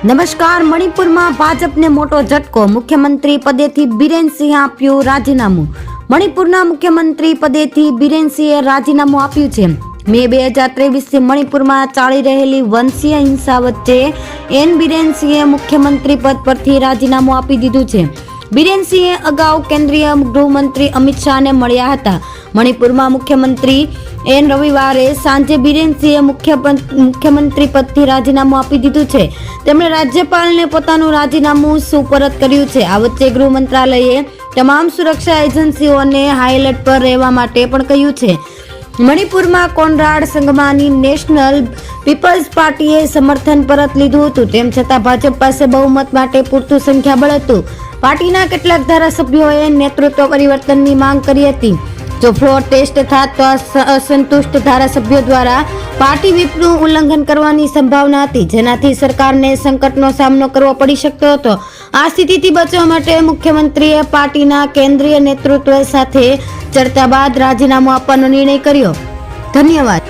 નમસ્કાર. મણિપુરમાં ભાજપને મોટો ઝટકો. મુખ્યમંત્રી પદેથી બિરેનસિંહે આપ્યું રાજીનામું. મણિપુરના મુખ્યમંત્રી પદેથી બિરેનસિંહે રાજીનામું આપ્યું છે. મે 2023થી મણિપુરમાં ચાલી રહેલી વંશીય હિંસા વચ્ચે એન બિરેનસિંહે મુખ્યમંત્રી પદ પરથી રાજીનામું આપી દીધું છે. બિરેનસિંહે અગાઉ કેન્દ્રીય ગૃહમંત્રી અમિત શાહને મળ્યા હતા. મણિપુરમાં મુખ્યમંત્રી એન રવિવારે સાંજે બિરેનસિંહે મુખ્યમંત્રી પદથી રાજીનામું આપી દીધું છે. તેમણે રાજ્યપાલને પોતાનું રાજીનામું સુપરત કર્યું છે. આ વચ્ચે ગૃહ મંત્રાલયે તમામ સુરક્ષા એજન્સીઓને હાઈએલર્ટ પર રહેવા માટે પણ કહ્યું છે. મણિપુરમાં કોનરાડ સંગમાની નેશનલ પીપલ્સ પાર્ટીએ સમર્થન પરત લીધું હતું. તેમ છતાં ભાજપ પાસે બહુમત માટે પૂરતું સંખ્યાબળ હતું. પાર્ટીના કેટલાક ધારાસભ્યોએ નેતૃત્વ પરિવર્તનની માંગ કરી હતી. જો ફ્લોર ટેસ્ટ થાત તો અસંતુષ્ટ ધારાસભ્યો દ્વારા પાર્ટી વ્હીપનું ઉલ્લંઘન કરવાની સંભાવના હતી, જેનાથી સરકારને સંકટનો સામનો કરવો પડી શકતો હતો. આ સ્થિતિથી બચવા માટે મુખ્યમંત્રીએ પાર્ટીના કેન્દ્રીય નેતૃત્વ સાથે ચર્ચા બાદ રાજીનામું આપવાનો નિર્ણય કર્યો. ધન્યવાદ.